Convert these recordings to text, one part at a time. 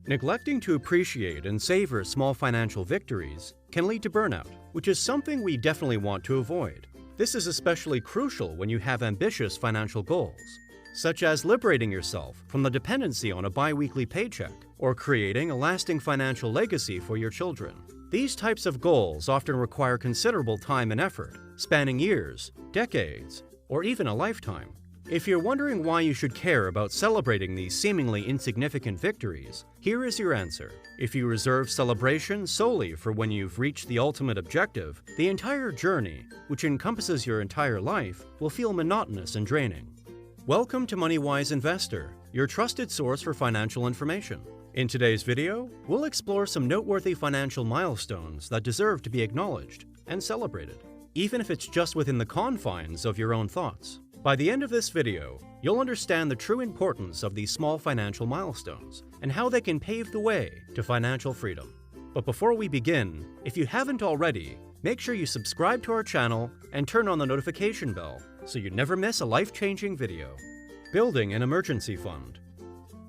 Neglecting to appreciate and savor small financial victories can lead to burnout, which is something we definitely want to avoid. This is especially crucial when you have ambitious financial goals, such as liberating yourself from the dependency on a bi-weekly paycheck or creating a lasting financial legacy for your children. These types of goals often require considerable time and effort, spanning years, decades, or even a lifetime. If you're wondering why you should care about celebrating these seemingly insignificant victories, here is your answer. If you reserve celebration solely for when you've reached the ultimate objective, the entire journey, which encompasses your entire life, will feel monotonous and draining. Welcome to MoneyWise Investor, your trusted source for financial information. In today's video, we'll explore some noteworthy financial milestones that deserve to be acknowledged and celebrated, even if it's just within the confines of your own thoughts. By the end of this video, you'll understand the true importance of these small financial milestones and how they can pave the way to financial freedom. But before we begin, if you haven't already, make sure you subscribe to our channel and turn on the notification bell so you never miss a life-changing video. Building an emergency fund.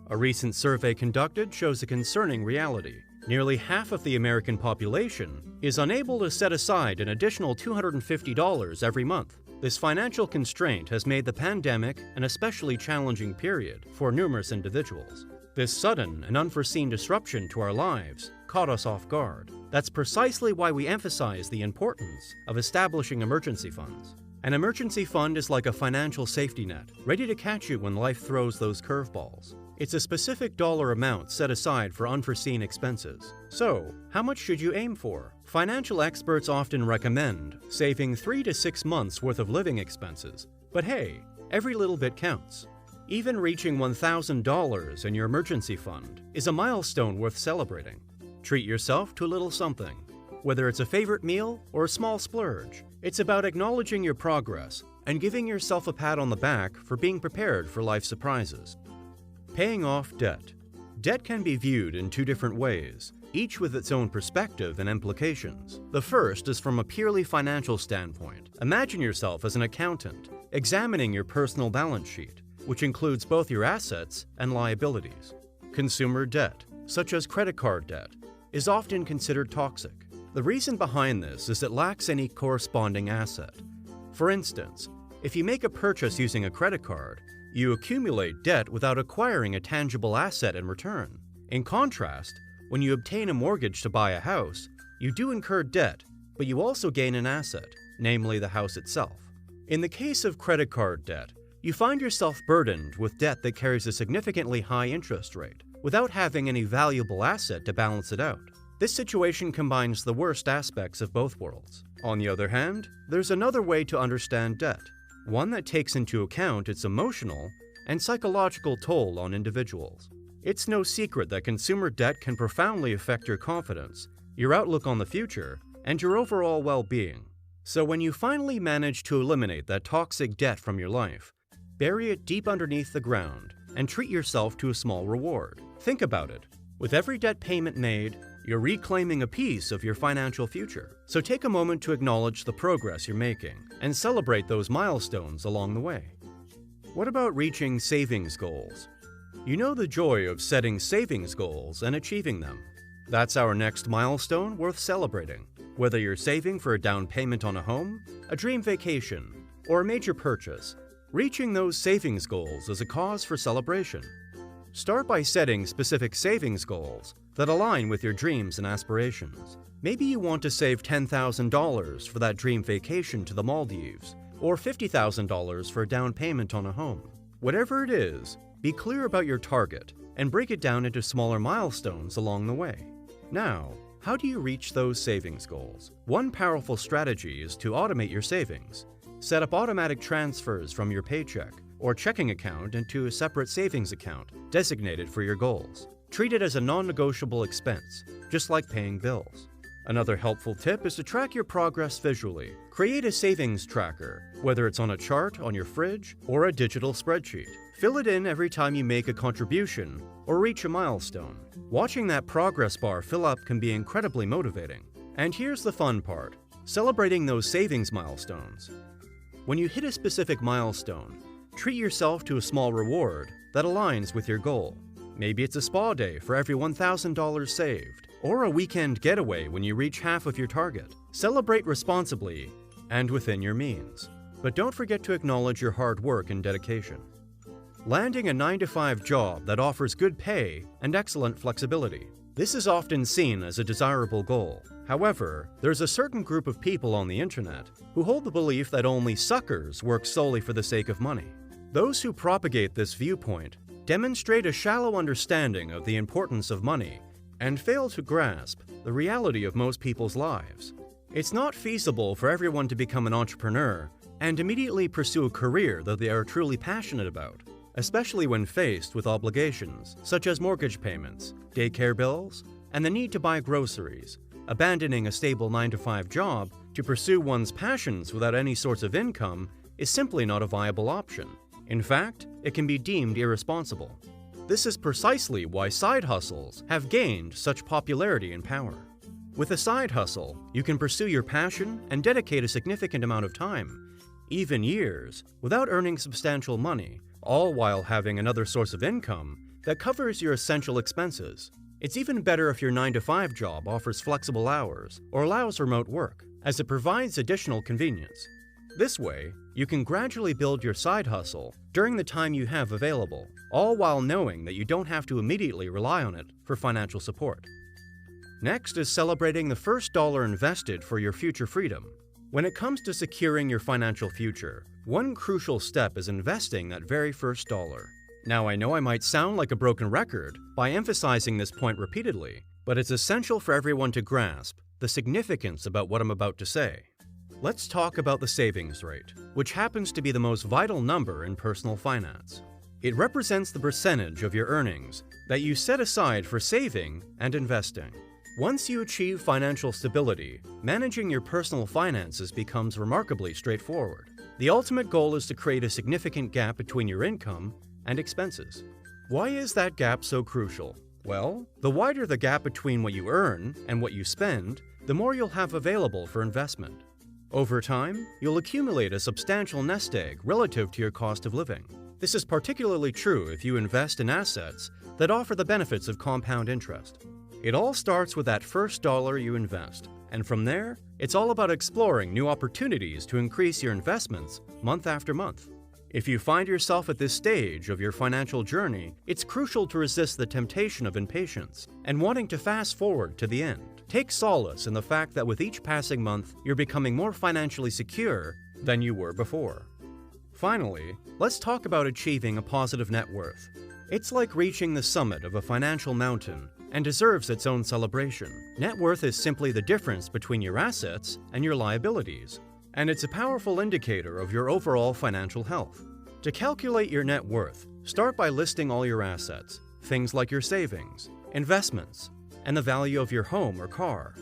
A recent survey conducted shows a concerning reality. Nearly half of the American population is unable to set aside an additional $250 every month. This financial constraint has made the pandemic an especially challenging period for numerous individuals. This sudden and unforeseen disruption to our lives caught us off guard. That's precisely why we emphasize the importance of establishing emergency funds. An emergency fund is like a financial safety net, ready to catch you when life throws those curveballs. It's a specific dollar amount set aside for unforeseen expenses. So, how much should you aim for? Financial experts often recommend saving 3 to 6 months worth of living expenses. But hey, every little bit counts. Even reaching $1,000 in your emergency fund is a milestone worth celebrating. Treat yourself to a little something. Whether it's a favorite meal or a small splurge, it's about acknowledging your progress and giving yourself a pat on the back for being prepared for life's surprises. Paying off debt. Debt can be viewed in two different ways, each with its own perspective and implications. The first is from a purely financial standpoint. Imagine yourself as an accountant, examining your personal balance sheet, which includes both your assets and liabilities. Consumer debt, such as credit card debt, is often considered toxic. The reason behind this is it lacks any corresponding asset. For instance, if you make a purchase using a credit card, you accumulate debt without acquiring a tangible asset in return. In contrast, when you obtain a mortgage to buy a house, you do incur debt, but you also gain an asset, namely the house itself. In the case of credit card debt, you find yourself burdened with debt that carries a significantly high interest rate, without having any valuable asset to balance it out. This situation combines the worst aspects of both worlds. On the other hand, there's another way to understand debt, one that takes into account its emotional and psychological toll on individuals. It's no secret that consumer debt can profoundly affect your confidence, your outlook on the future, and your overall well-being. So when you finally manage to eliminate that toxic debt from your life, bury it deep underneath the ground and treat yourself to a small reward. Think about it. With every debt payment made, you're reclaiming a piece of your financial future. So take a moment to acknowledge the progress you're making and celebrate those milestones along the way. What about reaching savings goals? You know the joy of setting savings goals and achieving them. That's our next milestone worth celebrating. Whether you're saving for a down payment on a home, a dream vacation, or a major purchase, reaching those savings goals is a cause for celebration. Start by setting specific savings goals that align with your dreams and aspirations. Maybe you want to save $10,000 for that dream vacation to the Maldives, or $50,000 for a down payment on a home. Whatever it is, be clear about your target and break it down into smaller milestones along the way. Now, how do you reach those savings goals? One powerful strategy is to automate your savings. Set up automatic transfers from your paycheck or checking account into a separate savings account designated for your goals. Treat it as a non-negotiable expense, just like paying bills. Another helpful tip is to track your progress visually. Create a savings tracker, whether it's on a chart on your fridge or a digital spreadsheet. Fill it in every time you make a contribution or reach a milestone. Watching that progress bar fill up can be incredibly motivating. And here's the fun part: celebrating those savings milestones. When you hit a specific milestone, treat yourself to a small reward that aligns with your goal. Maybe it's a spa day for every $1,000 saved, or a weekend getaway when you reach half of your target. Celebrate responsibly and within your means. But don't forget to acknowledge your hard work and dedication. Landing a 9-to-5 job that offers good pay and excellent flexibility. This is often seen as a desirable goal. However, there's a certain group of people on the internet who hold the belief that only suckers work solely for the sake of money. Those who propagate this viewpoint demonstrate a shallow understanding of the importance of money and fail to grasp the reality of most people's lives. It's not feasible for everyone to become an entrepreneur and immediately pursue a career that they are truly passionate about, especially when faced with obligations such as mortgage payments, daycare bills, and the need to buy groceries. Abandoning a stable 9-to-5 job to pursue one's passions without any source of income is simply not a viable option. In fact, it can be deemed irresponsible. This is precisely why side hustles have gained such popularity and power. With a side hustle, you can pursue your passion and dedicate a significant amount of time, even years, without earning substantial money, all while having another source of income that covers your essential expenses. It's even better if your 9-to-5 job offers flexible hours or allows remote work, as it provides additional convenience. This way, you can gradually build your side hustle during the time you have available, all while knowing that you don't have to immediately rely on it for financial support. Next is celebrating the first dollar invested for your future freedom. When it comes to securing your financial future, one crucial step is investing that very first dollar. Now, I know I might sound like a broken record by emphasizing this point repeatedly, but it's essential for everyone to grasp the significance about what I'm about to say. Let's talk about the savings rate, which happens to be the most vital number in personal finance. It represents the percentage of your earnings that you set aside for saving and investing. Once you achieve financial stability, managing your personal finances becomes remarkably straightforward. The ultimate goal is to create a significant gap between your income and expenses. Why is that gap so crucial? Well, the wider the gap between what you earn and what you spend, the more you'll have available for investment. Over time, you'll accumulate a substantial nest egg relative to your cost of living. This is particularly true if you invest in assets that offer the benefits of compound interest. It all starts with that first dollar you invest, and from there, it's all about exploring new opportunities to increase your investments month after month. If you find yourself at this stage of your financial journey, it's crucial to resist the temptation of impatience and wanting to fast forward to the end. Take solace in the fact that with each passing month, you're becoming more financially secure than you were before. Finally, let's talk about achieving a positive net worth. It's like reaching the summit of a financial mountain and deserves its own celebration. Net worth is simply the difference between your assets and your liabilities, and it's a powerful indicator of your overall financial health. To calculate your net worth, start by listing all your assets, things like your savings, investments, and the value of your home or car.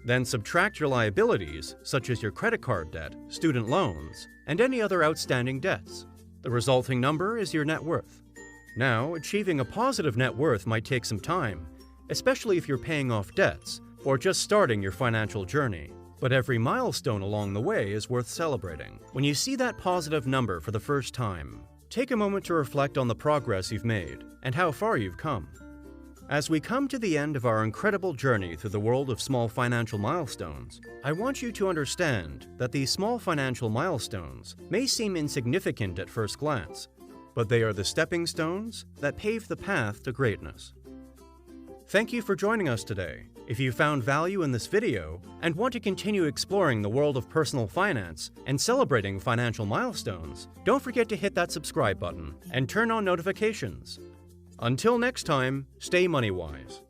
Then subtract your liabilities, such as your credit card debt, student loans, and any other outstanding debts. The resulting number is your net worth. Now, achieving a positive net worth might take some time, especially if you're paying off debts or just starting your financial journey. But every milestone along the way is worth celebrating. When you see that positive number for the first time, take a moment to reflect on the progress you've made and how far you've come. As we come to the end of our incredible journey through the world of small financial milestones, I want you to understand that these small financial milestones may seem insignificant at first glance, but they are the stepping stones that pave the path to greatness. Thank you for joining us today. If you found value in this video and want to continue exploring the world of personal finance and celebrating financial milestones, don't forget to hit that subscribe button and turn on notifications. Until next time, stay MoneyWise.